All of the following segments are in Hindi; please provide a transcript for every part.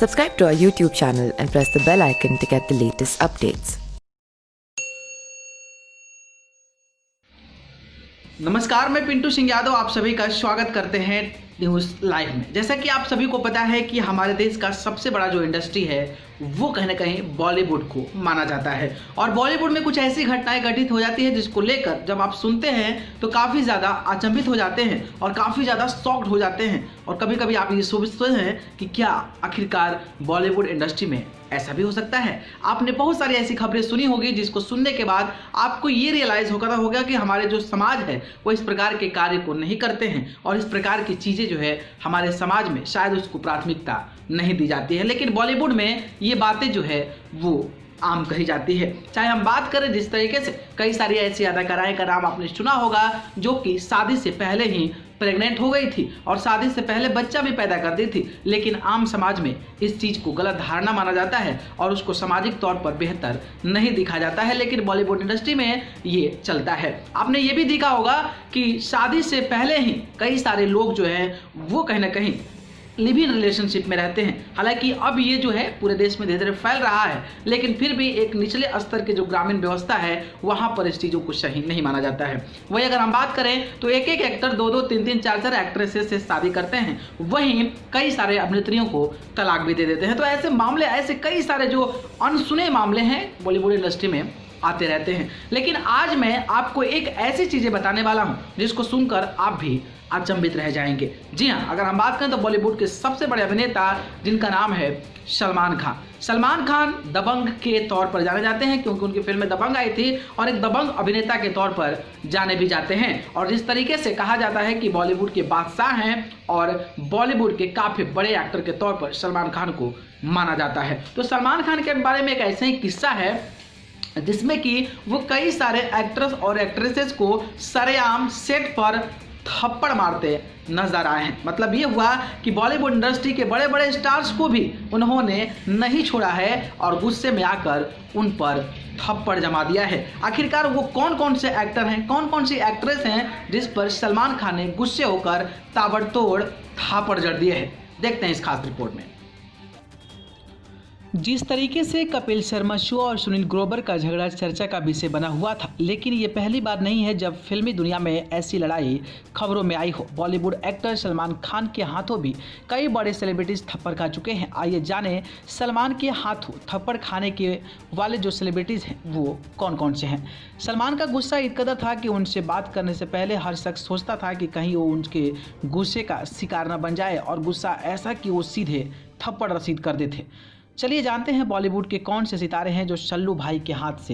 Subscribe to our YouTube channel and press the bell icon to get the latest updates. नमस्कार, मैं पिंटू सिंह यादव आप सभी का स्वागत करते हैं न्यूज़ लाइव में। जैसा कि आप सभी को पता है कि हमारे देश का सबसे बड़ा जो इंडस्ट्री है वो कहीं ना कहीं बॉलीवुड को माना जाता है और बॉलीवुड में कुछ ऐसी घटनाएं घटित हो जाती है जिसको लेकर जब आप सुनते हैं तो काफ़ी ज़्यादा अचंभित हो जाते हैं और काफ़ी ज़्यादा शॉक्ड हो जाते हैं और कभी कभी आप ये सोचते हैं कि क्या आखिरकार बॉलीवुड इंडस्ट्री में ऐसा भी हो सकता है। आपने बहुत सारी ऐसी खबरें सुनी होगी जिसको सुनने के बाद आपको ये रियलाइज़ होगा कि हमारे जो समाज है वो इस प्रकार के कार्य को नहीं करते हैं और इस प्रकार की चीज़ें जो है हमारे समाज में शायद उसको प्राथमिकता नहीं दी जाती है। लेकिन बॉलीवुड में ये बातें जो है वो आम कही जाती है। चाहे हम बात करें जिस तरीके से कई सारी ऐसी अदाकाराएं का नाम आपने सुना होगा जो कि शादी से पहले ही प्रेग्नेंट हो गई थी और शादी से पहले बच्चा भी पैदा कर दी थी, लेकिन आम समाज में इस चीज़ को गलत धारणा माना जाता है और उसको सामाजिक तौर पर बेहतर नहीं दिखा जाता है। लेकिन बॉलीवुड इंडस्ट्री में ये चलता है। आपने ये भी देखा होगा कि शादी से पहले ही कई सारे लोग जो हैं वो कहीं ना कहीं लिव इन रिलेशनशिप में रहते हैं। हालांकि अब ये जो है पूरे देश में धीरे धीरे फैल रहा है, लेकिन फिर भी एक निचले स्तर के जो ग्रामीण व्यवस्था है वहाँ पर इस चीज़ों को सही नहीं माना जाता है। वही अगर हम बात करें तो एक एक एक्टर दो दो तीन तीन चार चार एक्ट्रेसेस से शादी करते हैं, वहीं कई सारे अभिनेत्रियों को तलाक भी दे देते हैं। तो ऐसे मामले, ऐसे कई सारे जो अनसुने मामले हैं बॉलीवुड इंडस्ट्री में आते रहते हैं। लेकिन आज मैं आपको एक ऐसी चीज़ें बताने वाला हूँ जिसको सुनकर आप भी अचंभित रह जाएंगे। जी हाँ, अगर हम बात करें तो बॉलीवुड के सबसे बड़े अभिनेता जिनका नाम है सलमान खान। सलमान खान दबंग के तौर पर जाने जाते हैं क्योंकि उनकी फिल्म में दबंग आई थी और एक दबंग अभिनेता के तौर पर जाने भी जाते हैं। और जिस तरीके से कहा जाता है कि बॉलीवुड के बादशाह हैं और बॉलीवुड के काफ़ी बड़े एक्टर के तौर पर सलमान खान को माना जाता है। तो सलमान खान के बारे में एक ऐसा ही किस्सा है जिसमें कि वो कई सारे एक्ट्रेस और एक्ट्रेसेस को सरेआम सेट पर थप्पड़ मारते नजर आए हैं। मतलब ये हुआ कि बॉलीवुड इंडस्ट्री के बड़े बड़े स्टार्स को भी उन्होंने नहीं छोड़ा है और गुस्से में आकर उन पर थप्पड़ जमा दिया है। आखिरकार वो कौन कौन से एक्टर हैं, कौन कौन सी एक्ट्रेस हैं जिस पर सलमान खान ने गुस्से होकर ताबड़तोड़ थप्पड़ जड़ दिए हैं, देखते हैं इस खास रिपोर्ट में। जिस तरीके से कपिल शर्मा शो और सुनील ग्रोवर का झगड़ा चर्चा का विषय बना हुआ था, लेकिन ये पहली बार नहीं है जब फिल्मी दुनिया में ऐसी लड़ाई खबरों में आई हो। बॉलीवुड एक्टर सलमान खान के हाथों भी कई बड़े सेलिब्रिटीज थप्पड़ खा चुके हैं। आइए जानें सलमान के हाथों थप्पड़ खाने के वाले जो सेलिब्रिटीज़ हैं वो कौन कौन से हैं। सलमान का गुस्सा इस कदर था कि उनसे बात करने से पहले हर शख्स सोचता था कि कहीं वो उनके गुस्से का शिकार न बन जाए और गुस्सा ऐसा कि वो सीधे थप्पड़ रसीद कर देते। चलिए जानते हैं बॉलीवुड के कौन से सितारे हैं जो सल्लू भाई के हाथ से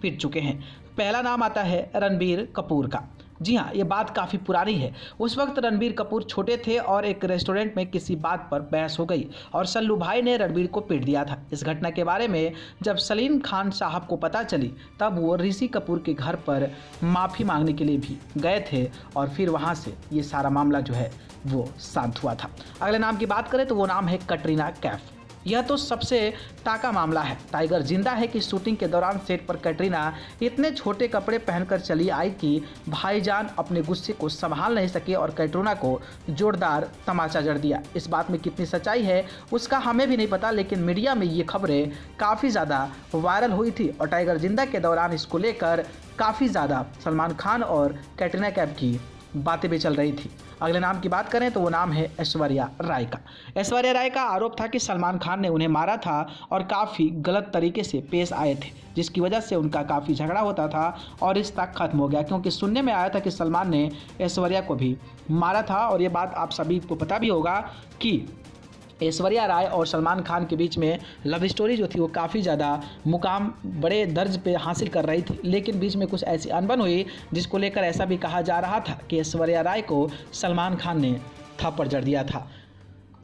पिट चुके हैं। पहला नाम आता है रणबीर कपूर का। जी हाँ, ये बात काफ़ी पुरानी है। उस वक्त रणबीर कपूर छोटे थे और एक रेस्टोरेंट में किसी बात पर बहस हो गई और सल्लू भाई ने रणबीर को पीट दिया था। इस घटना के बारे में जब सलीम खान साहब को पता चली तब वो ऋषि कपूर के घर पर माफ़ी मांगने के लिए भी गए थे और फिर वहाँ से ये सारा मामला जो है वो शांत हुआ था। अगले नाम की बात करें तो वो नाम है कटरीना कैफ। यह तो सबसे ताका मामला है। टाइगर जिंदा है कि शूटिंग के दौरान सेट पर कैटरीना इतने छोटे कपड़े पहनकर चली आई कि भाईजान अपने गुस्से को संभाल नहीं सके और कैटरीना को जोरदार तमाचा जड़ दिया। इस बात में कितनी सच्चाई है उसका हमें भी नहीं पता, लेकिन मीडिया में ये खबरें काफ़ी ज़्यादा वायरल हुई थी और टाइगर जिंदा के दौरान इसको लेकर काफ़ी ज़्यादा सलमान खान और कैटरीना कैफ की बातें भी चल रही थी। अगले नाम की बात करें तो वो नाम है ऐश्वर्या राय का। ऐश्वर्या राय का आरोप था कि सलमान खान ने उन्हें मारा था और काफ़ी गलत तरीके से पेश आए थे, जिसकी वजह से उनका काफ़ी झगड़ा होता था और रिश्ता खत्म हो गया क्योंकि सुनने में आया था कि सलमान ने ऐश्वर्या को भी मारा था। और ये बात आप सभी को पता भी होगा कि ऐश्वर्या राय और सलमान खान के बीच में लव स्टोरी जो थी वो काफ़ी ज़्यादा मुकाम बड़े दर्ज पे हासिल कर रही थी, लेकिन बीच में कुछ ऐसी अनबन हुई जिसको लेकर ऐसा भी कहा जा रहा था कि ऐश्वर्या राय को सलमान खान ने थप्पड़ जड़ दिया था।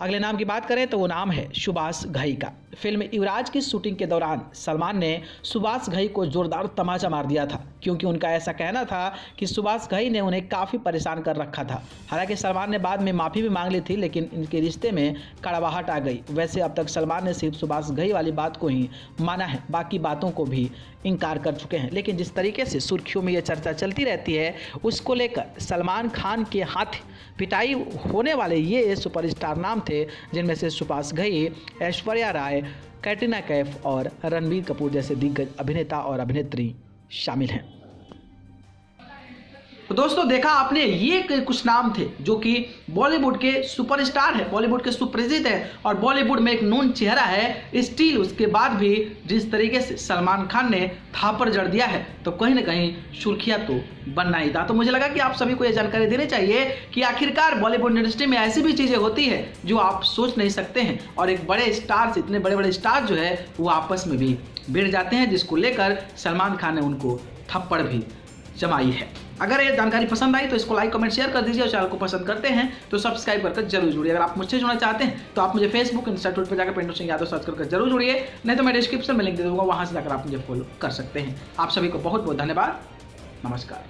अगले नाम की बात करें तो वो नाम है सुभाष घई का। फिल्म युवराज की शूटिंग के दौरान सलमान ने सुभाष घई को जोरदार तमाचा मार दिया था, क्योंकि उनका ऐसा कहना था कि सुभाष घई ने उन्हें काफ़ी परेशान कर रखा था। हालांकि सलमान ने बाद में माफ़ी भी मांग ली थी, लेकिन इनके रिश्ते में कड़वाहट आ गई। वैसे अब तक सलमान ने सिर्फ सुभाष घई वाली बात को ही माना है, बाकी बातों को भी इनकार कर चुके हैं। लेकिन जिस तरीके से सुर्खियों में ये चर्चा चलती रहती है, उसको लेकर सलमान खान के हाथ पिटाई होने वाले ये सुपरस्टार नाम थे, जिनमें से सुभाष घई, ऐश्वर्या राय, कैटरीना कैफ और रणबीर कपूर जैसे दिग्गज अभिनेता और अभिनेत्री शामिल हैं। तो दोस्तों, देखा आपने, ये कुछ नाम थे जो कि बॉलीवुड के सुपरस्टार है, बॉलीवुड के सुप्रसिद्ध है और बॉलीवुड में एक नोन चेहरा है। स्टिल उसके बाद भी जिस तरीके से सलमान खान ने थापड़ जड़ दिया है, तो कहीं ना कहीं सुर्खियां तो बनना ही था। तो मुझे लगा कि आप सभी को यह जानकारी देनी चाहिए कि आखिरकार बॉलीवुड इंडस्ट्री में ऐसी भी चीज़ें होती है जो आप सोच नहीं सकते हैं, और एक बड़े स्टार, इतने बड़े बड़े स्टार जो है वो आपस में भी भिड़ जाते हैं, जिसको लेकर सलमान खान ने उनको थप्पड़ भी जमाई है। अगर ये जानकारी पसंद आई तो इसको लाइक, कमेंट, शेयर कर दीजिए, और चैनल को पसंद करते हैं तो सब्सक्राइब करके जरूर जुड़िए। अगर आप मुझसे जुड़ना चाहते हैं तो आप मुझे फेसबुक, इंस्टा, ट्विटर पर जाकर पिंटू सिंह यादव सर्च करके जरूर जुड़िए, नहीं तो मैं डिस्क्रिप्शन में लिंक दे दूंगा, वहां से जाकर आप मुझे फॉलो कर सकते हैं। आप सभी को बहुत बहुत धन्यवाद। नमस्कार।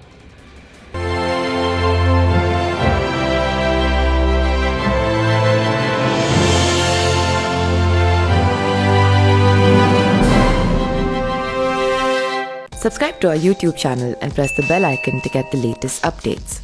Subscribe to our YouTube channel and press the bell icon to get the latest updates.